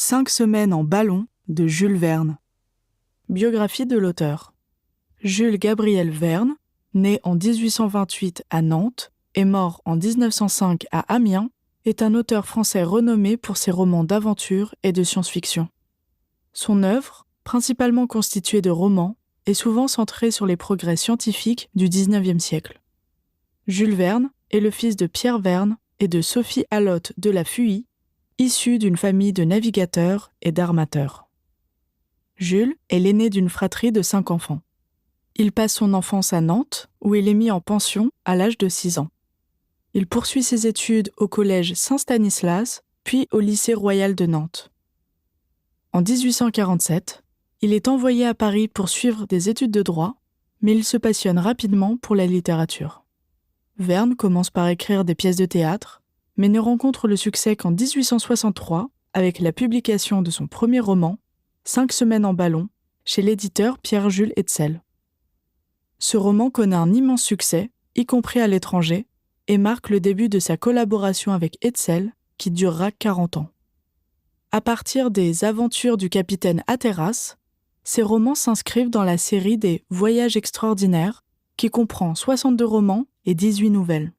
5 semaines en ballon de Jules Verne. Biographie de l'auteur. Jules Gabriel Verne, né en 1828 à Nantes et mort en 1905 à Amiens, est un auteur français renommé pour ses romans d'aventure et de science-fiction. Son œuvre, principalement constituée de romans, est souvent centrée sur les progrès scientifiques du XIXe siècle. Jules Verne est le fils de Pierre Verne et de Sophie Allotte de la Fuye, issu d'une famille de navigateurs et d'armateurs. Jules est l'aîné d'une fratrie de 5 enfants. Il passe son enfance à Nantes, où il est mis en pension à l'âge de 6 ans. Il poursuit ses études au collège Saint-Stanislas, puis au lycée royal de Nantes. En 1847, il est envoyé à Paris pour suivre des études de droit, mais il se passionne rapidement pour la littérature. Verne commence par écrire des pièces de théâtre, mais ne rencontre le succès qu'en 1863 avec la publication de son premier roman, 5 semaines en ballon, chez l'éditeur Pierre-Jules Hetzel. Ce roman connaît un immense succès, y compris à l'étranger, et marque le début de sa collaboration avec Hetzel, qui durera 40 ans. À partir des Aventures du capitaine Hatteras, ces romans s'inscrivent dans la série des Voyages extraordinaires, qui comprend 62 romans et 18 nouvelles.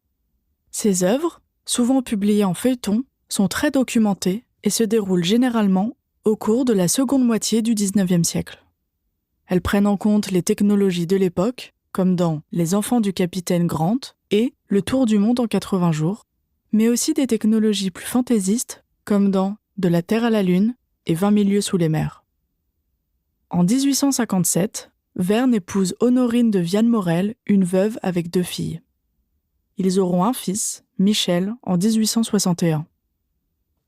Ces œuvres, souvent publiées en feuilleton, sont très documentées et se déroulent généralement au cours de la seconde moitié du XIXe siècle. Elles prennent en compte les technologies de l'époque, comme dans Les enfants du capitaine Grant et Le tour du monde en 80 jours, mais aussi des technologies plus fantaisistes, comme dans De la Terre à la Lune et 20 000 lieues sous les mers. En 1857, Verne épouse Honorine de Viane-Morel, une veuve avec 2 filles. Ils auront un fils, Michel, en 1861.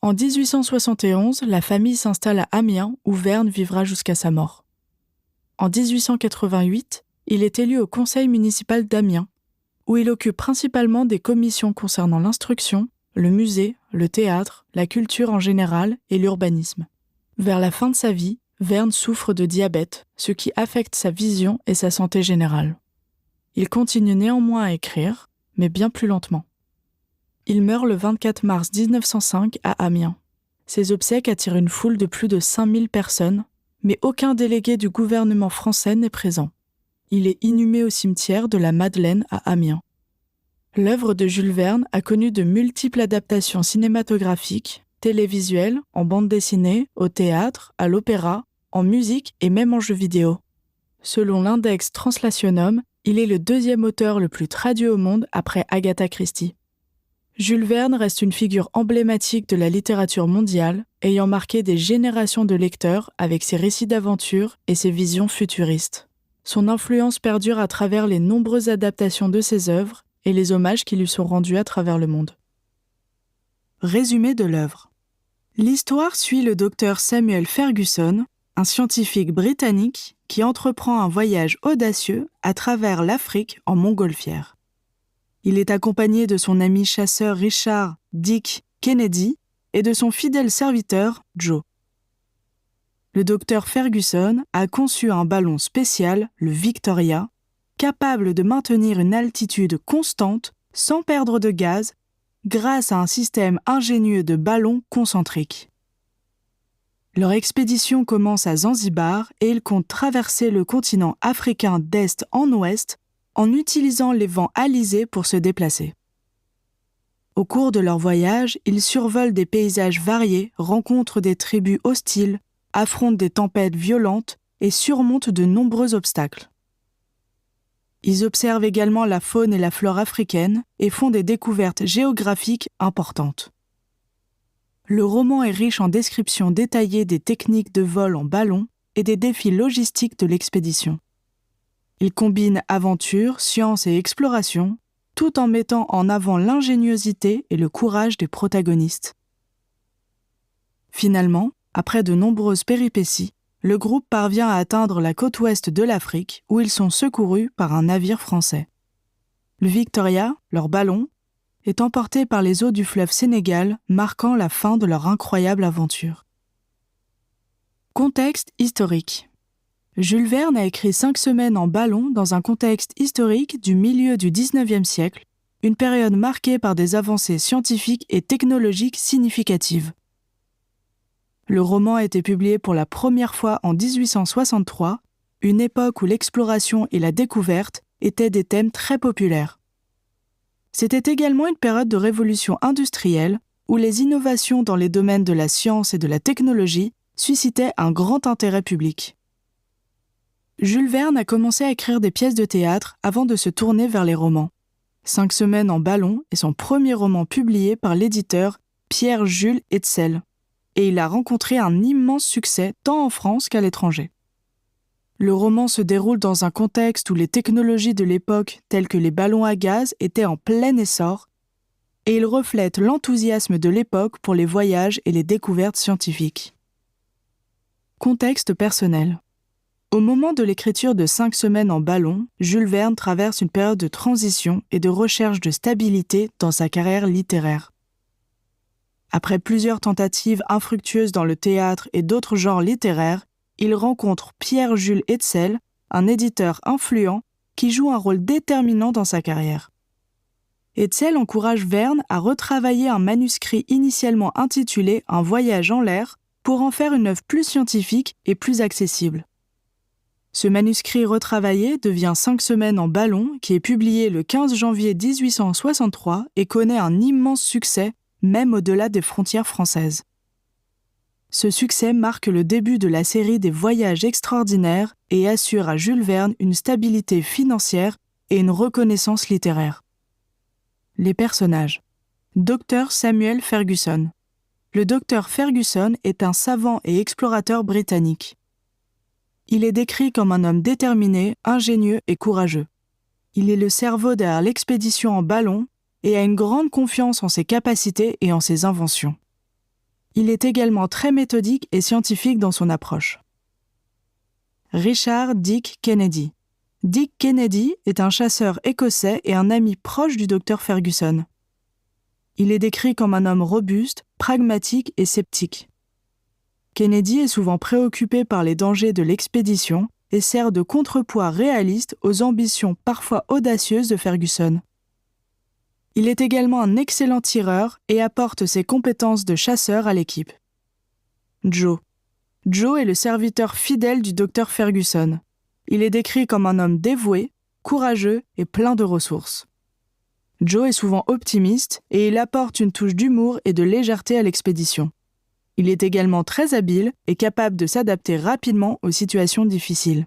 En 1871, la famille s'installe à Amiens, où Verne vivra jusqu'à sa mort. En 1888, il est élu au conseil municipal d'Amiens, où il occupe principalement des commissions concernant l'instruction, le musée, le théâtre, la culture en général et l'urbanisme. Vers la fin de sa vie, Verne souffre de diabète, ce qui affecte sa vision et sa santé générale. Il continue néanmoins à écrire, mais bien plus lentement. Il meurt le 24 mars 1905 à Amiens. Ses obsèques attirent une foule de plus de 5000 personnes, mais aucun délégué du gouvernement français n'est présent. Il est inhumé au cimetière de la Madeleine à Amiens. L'œuvre de Jules Verne a connu de multiples adaptations cinématographiques, télévisuelles, en bande dessinée, au théâtre, à l'opéra, en musique et même en jeux vidéo. Selon l'index Translationum, il est le 2e auteur le plus traduit au monde après Agatha Christie. Jules Verne reste une figure emblématique de la littérature mondiale, ayant marqué des générations de lecteurs avec ses récits d'aventure et ses visions futuristes. Son influence perdure à travers les nombreuses adaptations de ses œuvres et les hommages qui lui sont rendus à travers le monde. Résumé de l'œuvre. L'histoire suit le docteur Samuel Fergusson, un scientifique britannique qui entreprend un voyage audacieux à travers l'Afrique en montgolfière. Il est accompagné de son ami chasseur Richard Dick Kennedy et de son fidèle serviteur Joe. Le docteur Fergusson a conçu un ballon spécial, le Victoria, capable de maintenir une altitude constante sans perdre de gaz grâce à un système ingénieux de ballons concentriques. Leur expédition commence à Zanzibar et ils comptent traverser le continent africain d'est en ouest en utilisant les vents alizés pour se déplacer. Au cours de leur voyage, ils survolent des paysages variés, rencontrent des tribus hostiles, affrontent des tempêtes violentes et surmontent de nombreux obstacles. Ils observent également la faune et la flore africaines et font des découvertes géographiques importantes. Le roman est riche en descriptions détaillées des techniques de vol en ballon et des défis logistiques de l'expédition. Il combine aventure, science et exploration, tout en mettant en avant l'ingéniosité et le courage des protagonistes. Finalement, après de nombreuses péripéties, le groupe parvient à atteindre la côte ouest de l'Afrique où ils sont secourus par un navire français. Le Victoria, leur ballon, est emporté par les eaux du fleuve Sénégal, marquant la fin de leur incroyable aventure. Contexte historique. Jules Verne a écrit 5 semaines en ballon dans un contexte historique du milieu du XIXe siècle, une période marquée par des avancées scientifiques et technologiques significatives. Le roman a été publié pour la première fois en 1863, une époque où l'exploration et la découverte étaient des thèmes très populaires. C'était également une période de révolution industrielle où les innovations dans les domaines de la science et de la technologie suscitaient un grand intérêt public. Jules Verne a commencé à écrire des pièces de théâtre avant de se tourner vers les romans. 5 semaines en ballon est son premier roman publié par l'éditeur Pierre-Jules Hetzel, et il a rencontré un immense succès tant en France qu'à l'étranger. Le roman se déroule dans un contexte où les technologies de l'époque, telles que les ballons à gaz, étaient en plein essor, et il reflète l'enthousiasme de l'époque pour les voyages et les découvertes scientifiques. Contexte personnel. Au moment de l'écriture de 5 semaines en ballon, Jules Verne traverse une période de transition et de recherche de stabilité dans sa carrière littéraire. Après plusieurs tentatives infructueuses dans le théâtre et d'autres genres littéraires, il rencontre Pierre-Jules Hetzel, un éditeur influent qui joue un rôle déterminant dans sa carrière. Hetzel encourage Verne à retravailler un manuscrit initialement intitulé « Un voyage en l'air » pour en faire une œuvre plus scientifique et plus accessible. Ce manuscrit retravaillé devient 5 semaines en ballon qui est publié le 15 janvier 1863 et connaît un immense succès, même au-delà des frontières françaises. Ce succès marque le début de la série des voyages extraordinaires et assure à Jules Verne une stabilité financière et une reconnaissance littéraire. Les personnages. Dr Samuel Fergusson. Le docteur Fergusson est un savant et explorateur britannique. Il est décrit comme un homme déterminé, ingénieux et courageux. Il est le cerveau derrière l'expédition en ballon et a une grande confiance en ses capacités et en ses inventions. Il est également très méthodique et scientifique dans son approche. Richard Dick Kennedy. Dick Kennedy est un chasseur écossais et un ami proche du docteur Fergusson. Il est décrit comme un homme robuste, pragmatique et sceptique. Kennedy est souvent préoccupé par les dangers de l'expédition et sert de contrepoids réaliste aux ambitions parfois audacieuses de Fergusson. Il est également un excellent tireur et apporte ses compétences de chasseur à l'équipe. Joe. Joe est le serviteur fidèle du docteur Fergusson. Il est décrit comme un homme dévoué, courageux et plein de ressources. Joe est souvent optimiste et il apporte une touche d'humour et de légèreté à l'expédition. Il est également très habile et capable de s'adapter rapidement aux situations difficiles.